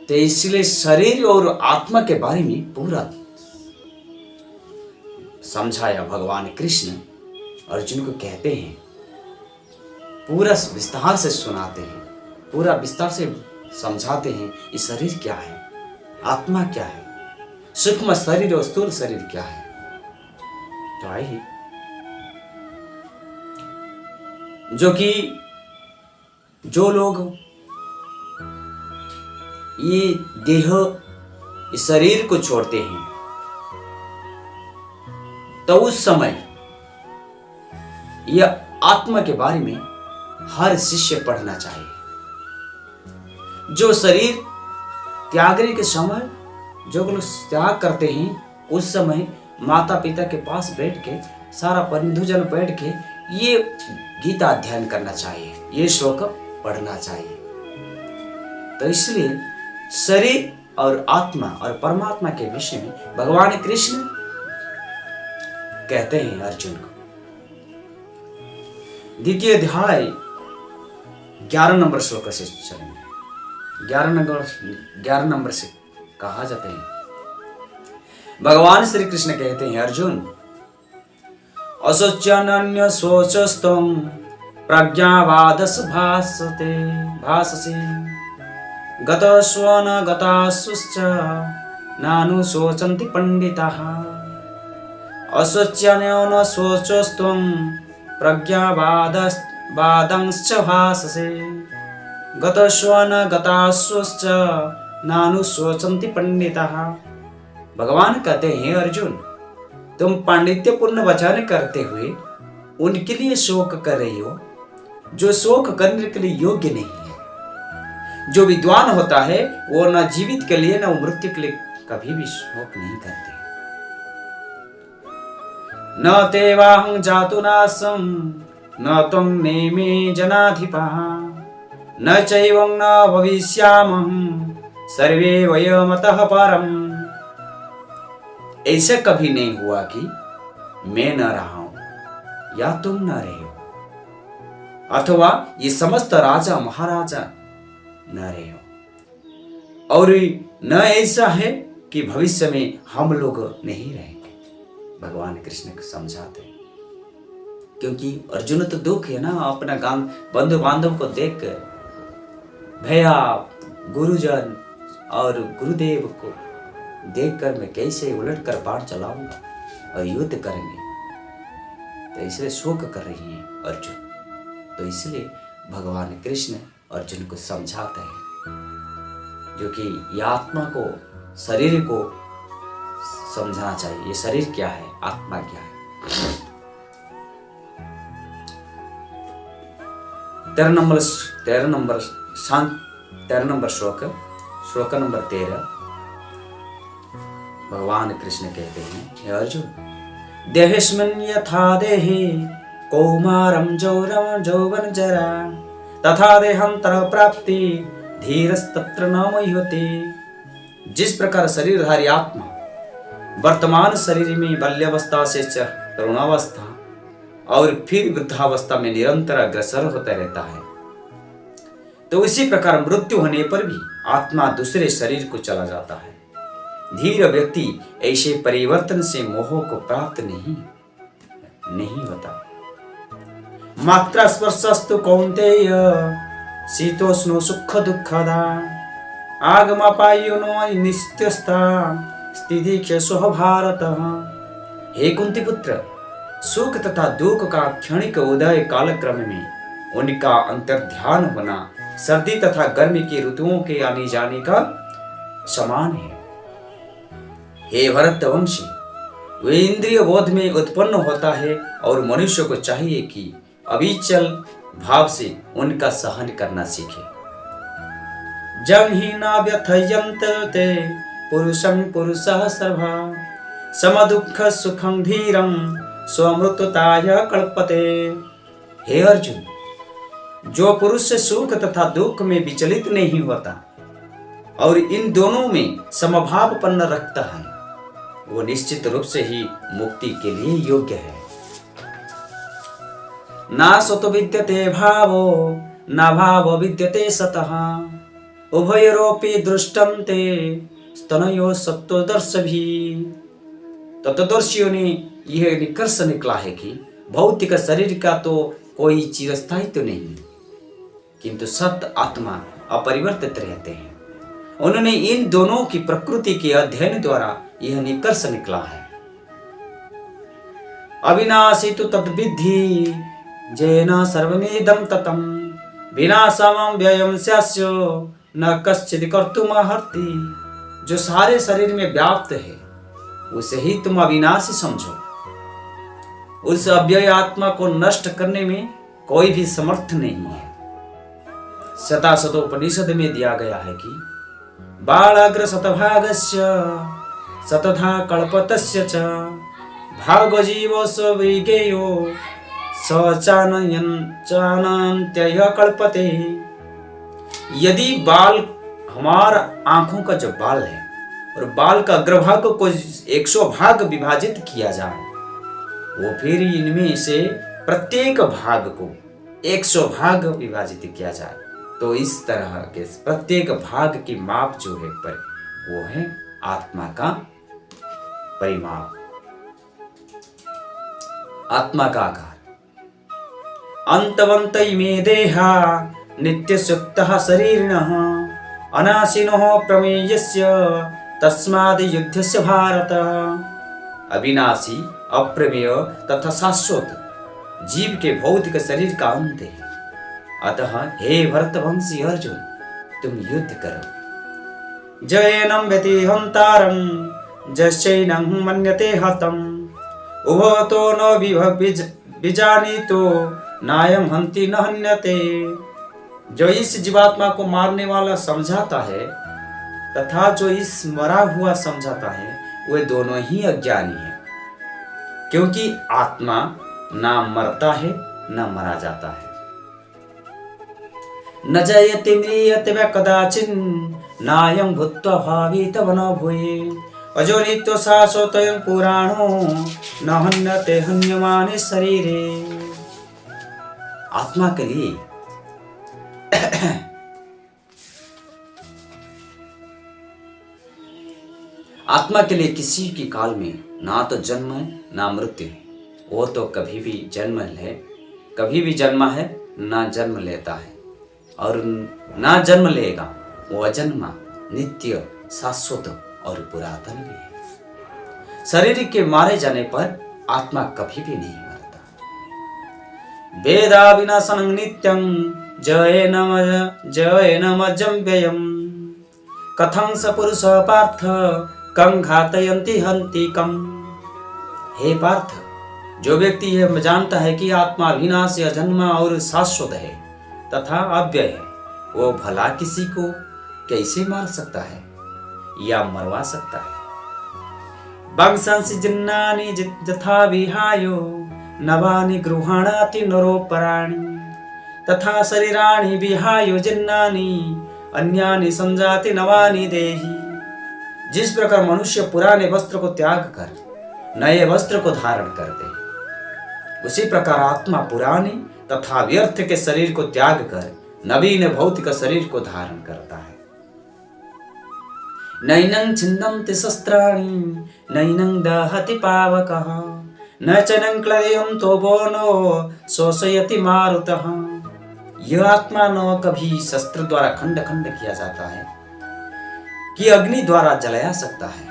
तो इसलिए शरीर और आत्मा के बारे में पूरा समझाया भगवान कृष्ण। अर्जुन को कहते हैं, पूरा विस्तार से सुनाते हैं, पूरा विस्तार से समझाते हैं ये शरीर क्या है, आत्मा क्या है, सूक्ष्म शरीर और स्थूल शरीर क्या है। तो आइए, जो लोग ये देह, इस शरीर को छोड़ते हैं, तो उस समय यह आत्मा के बारे में हर शिष्य पढ़ना चाहिए। जो शरीर त्यागने के समय जो लोग त्याग करते हैं, उस समय माता पिता के पास बैठ के, सारा बंधुजन बैठ के ये गीता अध्ययन करना चाहिए, ये श्लोक पढ़ना चाहिए। तो इसलिए शरीर और आत्मा और परमात्मा के विषय में भगवान कृष्ण कहते हैं अर्जुन को। द्वितीय अध्याय 11 नंबर श्लोक से चलेंगे। 11 नंबर से कहा जाता है, भगवान श्री कृष्ण कहते हैं, अर्जुन असोच्यन्य सोचस्तम प्रज्ञावादस भाससे गतस्वन गतासुश्च नानु शोचन्ति पंडिताः। असोच्यन्य सोचस्तम प्रज्ञावादंश्च भाससे गतस्वन गतासुश्च नानु शोचन्ति पंडिताः। भगवान कहते हैं, अर्जुन तुम पांडित्यपूर्ण वचन करते हुए उनके लिए शोक कर रही हो जो शोक करने के लिए योग्य नहीं है। जो विद्वान होता है वो न जीवित के लिए न मृत्यु के लिए कभी भी शोक नहीं करते। न तेवाहं जातु नासं न त्वं नेमे जनाधिपः न चैवं न भविष्यामहं सर्वे वयमतः परम्। ऐसा कभी नहीं हुआ कि मैं न रहा हूं या तुम न रहे हो, अथवा ये समस्त राजा महाराजा न रहे हो, और न ऐसा है कि भविष्य में हम लोग नहीं रहेंगे। भगवान कृष्ण को समझाते हैं, क्योंकि अर्जुन तो दुख है ना, अपना गांव बंधु बांधव को देखकर, भैया गुरुजन और गुरुदेव को देखकर मैं कैसे उलट कर बाण चलाऊंगा और युद्ध करेंगे, तो इसलिए शोक कर रही है अर्जुन। तो इसलिए भगवान कृष्ण अर्जुन को समझाते हैं, जो कि ये आत्मा को, शरीर को समझना चाहिए। ये शरीर क्या है, आत्मा क्या है। 13 नंबर श्लोक नंबर 13। भगवान कृष्ण कहते हैं, हे अर्जुन देहेस्मिन् यथा देहे कौमारं जौवन जरा तथा देहांतर प्राप्ति धीरस्तत्र न मुह्यते। जिस प्रकार शरीरधारी आत्मा वर्तमान शरीर में बाल्यावस्था से तरुणावस्था और फिर वृद्धावस्था में निरंतर अग्रसर होता रहता है, तो उसी प्रकार मृत्यु होने पर भी आत्मा दूसरे शरीर को चला जाता है। धीर व्यक्ति ऐसे परिवर्तन से मोह को प्राप्त नहीं होता। मात्रा स्पर्शस्तु कौन्तेय शीतोष्णो सुख दुःखदा आगमपायुनो नित्यस्था स्थिति क्षसो भारत। हे कुंती पुत्र, सुख तथा दुख का क्षणिक उदय कालक्रम में उनका अंतर्ध्यान होना सर्दी तथा गर्मी की ऋतुओं के आने जाने का समान है। हे भरतवंशी, वे इंद्रिय बोध में उत्पन्न होता है और मनुष्य को चाहिए कि अविचल भाव से उनका सहन करना सीखे। जं हि न व्यथयन्त ते पुरुषं पुरुषः सर्वा समदुःख सुखं धीरं स्वमृत्युताय कल्पते। हे अर्जुन, जो पुरुष सुख तथा दुख में विचलित नहीं होता और इन दोनों में समभावपन्न रखता है, वो निश्चित रूप से ही मुक्ति के लिए योग्य है। ना सतो विद्यते भावो न भावो विद्यते सतः उभयरोपि दृष्टम ते स्तनयो सत्वदर्शभी। तत्वदर्शियों ने यह निष्कर्ष निकला है कि भौतिक शरीर का तो कोई चिरस्थायित्व नहीं, किंतु सत्य आत्मा अपरिवर्तित रहते हैं। उन्होंने इन दोनों की प्रकृति के अध्ययन द्वारा यह निष्कर्ष निकला है। अविनाशी तो तद्विद्धि जेन सर्वमेदं ततम् विनाशमं व्ययं स्यास्य न कश्चित् कर्तुमर्हति। जो सारे शरीर में व्याप्त है उसे ही तुम अविनाशी समझो। उस अव्यय आत्मा को नष्ट करने में कोई भी समर्थ नहीं है। शताशतोपनिषद में दिया गया है कि बालाग्र शतभागस्य शतधा कल्पतस्य च भागजीवो स्वविज्ञेयो स चानन्त्यय कल्पते। यदि बाल हमारा आंखों का जो बाल है और बाल का अग्रभाग को 100 भाग विभाजित किया जाए, वो फिर इनमें से प्रत्येक भाग को 100 भाग विभाजित किया जाए, तो इस तरह के प्रत्येक भाग की माप जो है पर वो है आत्मा का परिमाप, आत्मा का आकार। अंतवंत इमे देहा नित्य सुप्तः शरीरिणः अनाशिनः प्रमेयस्य तस्माद् युद्धस्य भारत। अविनाशी, अप्रमेय तथा शाश्वत जीव के भौतिक शरीर का अंत है। अतः हे भरतवंशी अर्जुन, तुम युद्ध करो। जयेनं व्यतिहंतारं जश्चैनं मन्यते हतम् उभतो न विजानीतो नायं हन्ति न हन्यते। जो इस जीवात्मा को मारने वाला समझाता है तथा जो इस मरा हुआ समझाता है, वे दोनों ही अज्ञानी हैं, क्योंकि आत्मा ना मरता है न मरा जाता है। न जयते म्रियते वा कदाचिन् नायं भूत्वा भावित न भूये अजो नित्यो शाश्वतोऽयं पुराणो न हन्यते हन्यमाने शरीरे। आत्मा के लिए आत्मा के लिए किसी की काल में ना तो जन्म है ना मृत्यु है। वो तो कभी भी जन्मा है ना जन्म लेता है और ना जन्म लेगा। वो अजन्मा, नित्य, शाश्वत और पुरातन भी है। शरीर के मारे जाने पर आत्मा कभी भी नहीं मरता। वेदा विनाशनं नित्यं जयेनमजं व्ययम् कथं स पुरुषः पार्थ कं घातयन्ति हन्ति कम्। हे पार्थ, जो व्यक्ति यह जानता है कि आत्मा विनाशी, अजन्मा और शाश्वत है तथा अव्यय है, वो भला किसी को कैसे मार सकता है या मरवा सकता है। वंशंसि जिन्नानि यथा विहायो नवानि गृहाणाति नरोपराणि तथा शरीराणि विहायो जिन्नानि अन्यानि संजाति नवानि देहि। जिस प्रकार मनुष्य पुराने वस्त्र को त्याग कर नए वस्त्र को धारण करते हैं, उसी प्रकार आत्मा पुराने तथा व्यर्थ के शरीर को त्याग कर नवीन भौतिक शरीर को धारण करता है। नैनं छिन्दन्ति शस्त्राणि नैनं दहति पावकः न च न क्लेदयन्तो वनो शोषयति मारुतः। यह आत्मा न कभी शस्त्र द्वारा खंड खंड किया जाता है कि अग्नि द्वारा जलाया सकता है,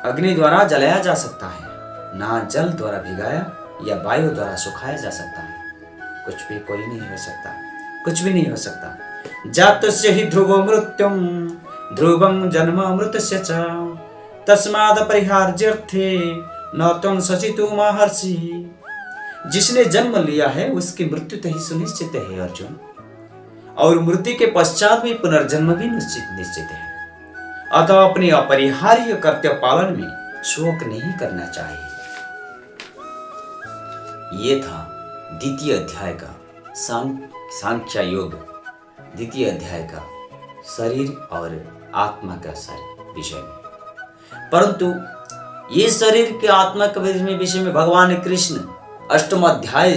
अग्नि द्वारा जलाया जा सकता है, ना जल द्वारा भिगाया या वायु द्वारा सुखाया जा सकता है। कुछ भी कोई नहीं हो सकता, कुछ भी नहीं हो सकता। जातस्य हि ध्रुवो मृत्युं ध्रुवं जन्म अमृतस्य च तस्माद् परिहार्यर्थे न त्वं शचितुं महर्षि। जिसने जन्म लिया है उसकी मृत्यु तो ही सुनिश्चित है अर्जुन, और मृत्यु के पश्चात भी पुनर्जन्म भी निश्चित है। अतः अपने अपरिहार्य कर्तव्य पालन में शोक नहीं करना चाहिए। ये था द्वितीय अध्याय का सांख्य योग, द्वितीय अध्याय का शरीर और आत्मा का विषय में। परंतु ये शरीर के आत्मा के विषय में भगवान कृष्ण अष्टम अध्याय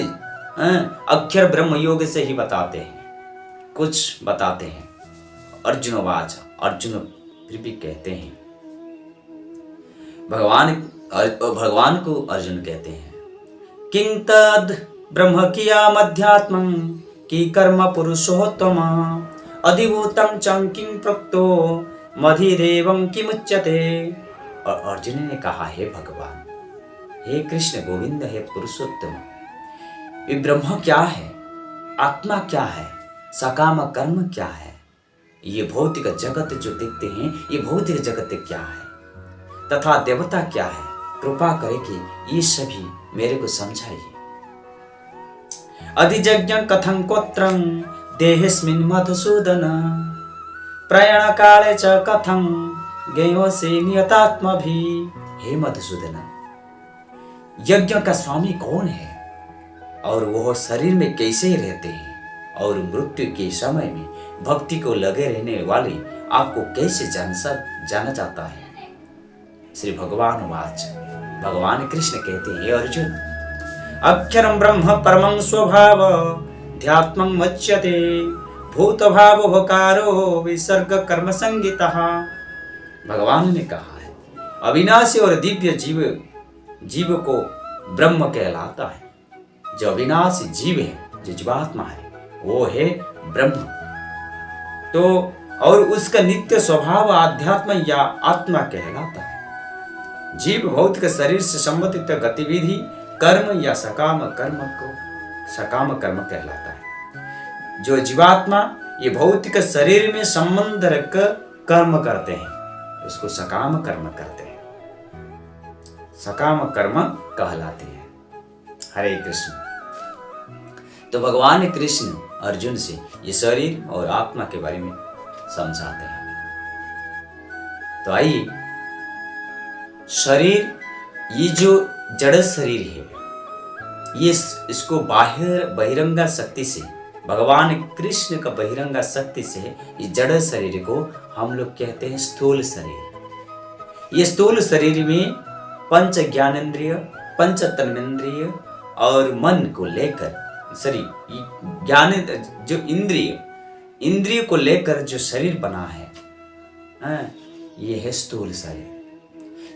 अक्षर ब्रह्म योग से ही बताते हैं। कुछ बताते हैं। अर्जुनवाच, अर्जुन फिर भी कहते हैं, भगवान को अर्जुन कहते हैं, किं तद ब्रह्म कियामध्यात्मं कि कर्म पुरुषोत्तम अधिभूतं चं किं प्रोक्तो मधिदेवं किमुच्यते। और अर्जुन ने कहा, हे भगवान, हे कृष्ण गोविंद, हे पुरुषोत्तम, ये ब्रह्म क्या है, आत्मा क्या है, सकाम कर्म क्या है, ये भौतिक जगत जो देखते हैं ये भौतिक जगत क्या है, तथा देवता क्या है, कृपा करके ये सभी मेरे को समझाइए। अधिजज्ञ कथं कोत्रं देहेस्मिन् मधुसूदन प्रयाण काले च कथं ज्ञेयोऽसि नियतात्मभिः। हे मधुसूदन, यज्ञ का स्वामी कौन है और वह शरीर में कैसे रहते हैं और मृत्यु के समय में भक्ति को लगे रहने वाले आपको कैसे जाना जाता है। श्री भगवान वाच, भगवान कृष्ण कहते हैं, अर्जुन, अक्षरं ब्रह्म परमं स्वभाव ध्यात्मं मच्यते भूत भाव भकारो विसर्ग कर्म संगितः। भगवान ने कहा है, अविनाशी और दिव्य जीव को ब्रह्म कहलाता है। जो अविनाशी जीव है, जो जीवात्मा है, वो है ब्रह्म। तो और उसका नित्य स्वभाव आध्यात्म या आत्मा कहलाता है। जीव भौतिक शरीर से संबंधित गतिविधि कर्म या सकाम कर्म कहलाता है। जो जीवात्मा ये भौतिक शरीर में संबंध रख कर्म करते हैं उसको सकाम कर्म कहते हैं, सकाम कर्म कहलाते हैं। हरे कृष्ण। तो भगवान कृष्ण अर्जुन से ये शरीर और आत्मा के बारे में समझाते हैं। तो आइए, शरीर ये जो जड़ शरीर है, ये इसको बहिरंगा शक्ति से, भगवान कृष्ण का बहिरंगा शक्ति से ये जड़ शरीर को हम लोग कहते हैं स्थूल शरीर। ये स्थूल शरीर में पंच ज्ञानेंद्रिय, पंच तन्मेंद्रिय और मन को लेकर, ज्ञान जो इंद्रिय को लेकर जो शरीर बना है, ये है स्थूल शरीर।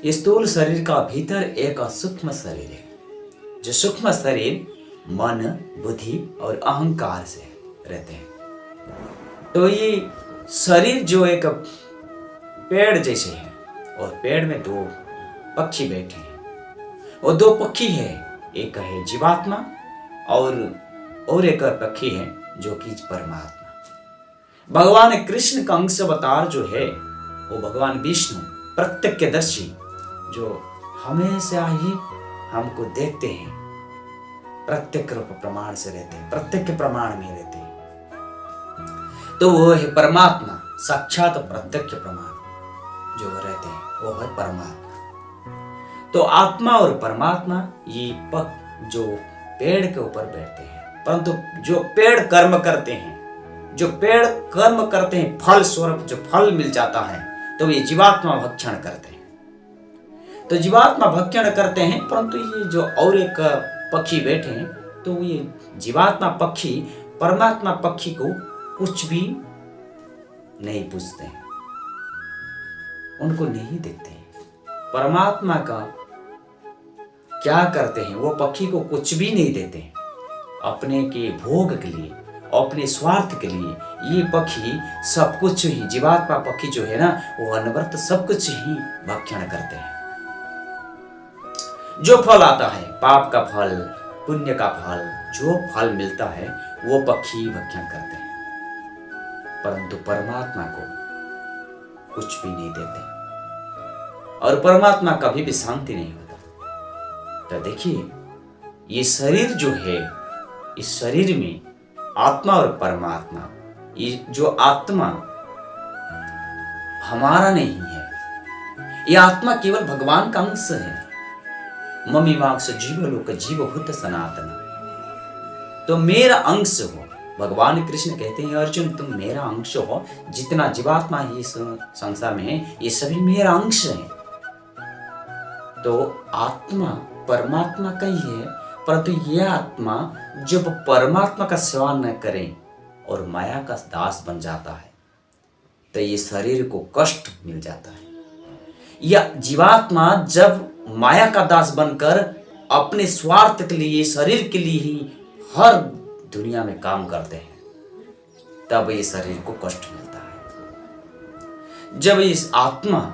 ये स्थूल शरीर का भीतर एक सूक्ष्म शरीर है, जो सूक्ष्म शरीर मन, बुद्धि और अहंकार से रहते हैं। तो ये शरीर जो एक पेड़ जैसे है, और पेड़ में दो पक्षी बैठे हैं। वो दो पक्षी है, एक है जीवात्मा और एक पक्षी है जो कि परमात्मा। भगवान कृष्ण का अंश अवतार जो है वो भगवान विष्णु प्रत्यक्षदर्शी, जो हमेशा ही हमको देखते हैं, प्रत्यक्ष रूप प्रमाण से रहते हैं, प्रत्यक्ष प्रमाण में रहते हैं। तो वो है परमात्मा, साक्षात प्रत्यक्ष प्रमाण जो रहते हैं वो है परमात्मा। तो आत्मा और परमात्मा ये जो पेड़ के ऊपर बैठते हैं, परंतु जो पेड़ कर्म करते हैं, फल स्वरूप जो फल मिल जाता है, तो ये जीवात्मा भक्षण करते हैं। तो जीवात्मा भक्षण करते हैं, परंतु ये जो और एक पक्षी बैठे हैं, तो ये जीवात्मा पक्षी परमात्मा पक्षी को कुछ भी नहीं पूछते हैं, उनको नहीं देखते हैं। परमात्मा का क्या करते हैं, वो पक्षी को कुछ भी नहीं देते हैं। अपने के भोग के लिए, अपने स्वार्थ के लिए ये पक्षी सब कुछ ही, जीवात्मा पक्षी जो है ना, वो अनवरत सब कुछ ही भक्षण करते हैं। जो फल आता है, पाप का फल, पुण्य का फल, जो फल मिलता है वो पक्षी भक्षण करते हैं, परंतु परमात्मा को कुछ भी नहीं देते और परमात्मा कभी भी शांति नहीं होता। तो देखिए, ये शरीर जो है, इस शरीर में आत्मा और परमात्मा, ये जो आत्मा हमारा नहीं है, ये आत्मा केवल भगवान का अंश है। ममीमांस जीवलोक जीवभूत सनातन, तो मेरा अंश हो। भगवान कृष्ण कहते हैं, अर्जुन तुम मेरा अंश हो। जितना जीवात्मा ही इस संसार में है, ये सभी मेरा अंश है। तो आत्मा परमात्मा का ही है, परंतु यह आत्मा जब परमात्मा का सेवा न करें और माया का दास बन जाता है तो ये शरीर को कष्ट मिल जाता है। या जीवात्मा जब माया का दास बनकर अपने स्वार्थ के लिए, शरीर के लिए ही हर दुनिया में काम करते हैं, तब ये शरीर को कष्ट मिलता है। जब इस आत्मा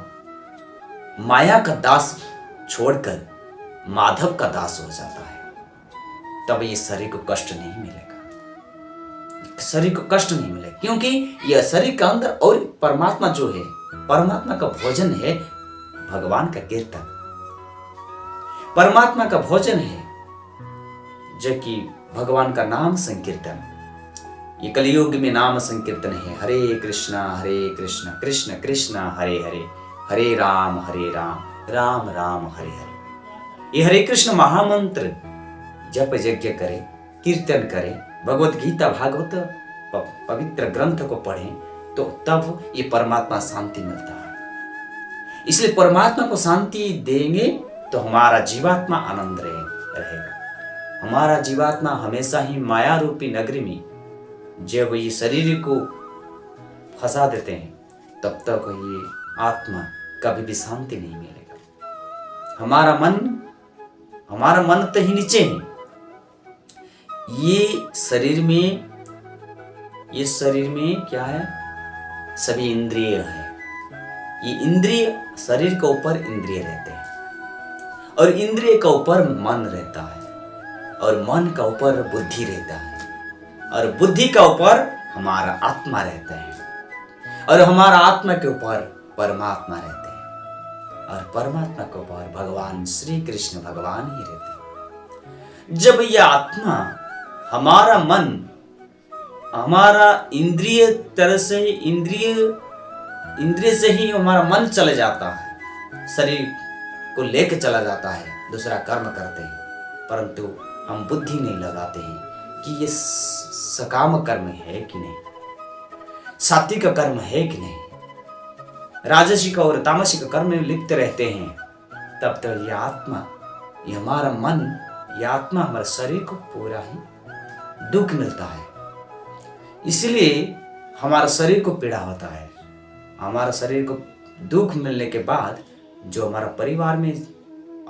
माया का दास छोड़कर माधव का दास हो जाता है, तब ये शरीर को कष्ट नहीं मिलेगा। शरीर को कष्ट नहीं मिलेगा क्योंकि यह शरीर के अंदर और परमात्मा जो है, परमात्मा का भोजन है भगवान का कीर्तन, परमात्मा का भोजन है जो कि भगवान का नाम संकीर्तन। ये कलयुग में नाम संकीर्तन है, हरे कृष्ण कृष्ण कृष्ण हरे हरे, हरे राम राम राम हरे हरे। ये हरे कृष्ण महामंत्र जप यज्ञ करें, कीर्तन करें, भगवत गीता भागवत पवित्र ग्रंथ को पढ़ें तो तब ये परमात्मा शांति मिलता है। इसलिए परमात्मा को शांति देंगे तो हमारा जीवात्मा आनंद रहेगा। हमारा जीवात्मा हमेशा ही माया रूपी नगरी में जब ये शरीर को फंसा देते हैं तब तक ये आत्मा कभी भी शांति नहीं मिलेगा। हमारा मन तो ही नीचे है। ये शरीर में क्या है, सभी इंद्रिय है। ये इंद्रिय शरीर के ऊपर इंद्रिय रहते हैं और इंद्रिय के ऊपर मन रहता है और मन का ऊपर बुद्धि रहता है और बुद्धि का ऊपर हमारा आत्मा रहता है और हमारा आत्मा के ऊपर परमात्मा रहते हैं और परमात्मा के ऊपर भगवान श्री कृष्ण भगवान ही रहते हैं। जब यह आत्मा, हमारा मन, हमारा इंद्रिय से ही हमारा मन चले जाता है, शरीर को लेके चला जाता है, दूसरा कर्म करते हैं, परंतु हम बुद्धि नहीं लगाते हैं कि ये सकाम कर्म है कि नहीं, सात्विक कर्म है कि नहीं, राजसिक और तामसिक कर्म में लिप्त रहते हैं। तब तक तो यह आत्मा, ये हमारा मन, यह आत्मा हमारे शरीर को पूरा ही दुख मिलता है। इसलिए हमारा शरीर को पीड़ा होता है। हमारा शरीर को दुख मिलने के बाद जो हमारा परिवार में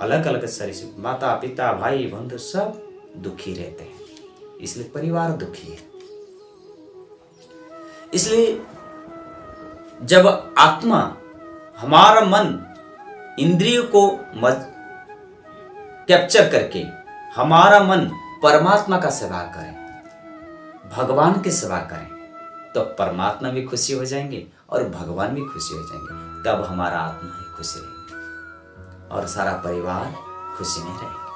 अलग अलग शरीर से माता पिता भाई बंधु सब दुखी रहते हैं, इसलिए परिवार दुखी है। इसलिए जब आत्मा, हमारा मन इंद्रियों को कैप्चर करके हमारा मन परमात्मा का सेवा करें, भगवान की सेवा करें, तो परमात्मा भी खुशी हो जाएंगे और भगवान भी खुशी हो जाएंगे। तब हमारा आत्मा ही खुशी रहेगी और सारा परिवार खुशी में रहेगा।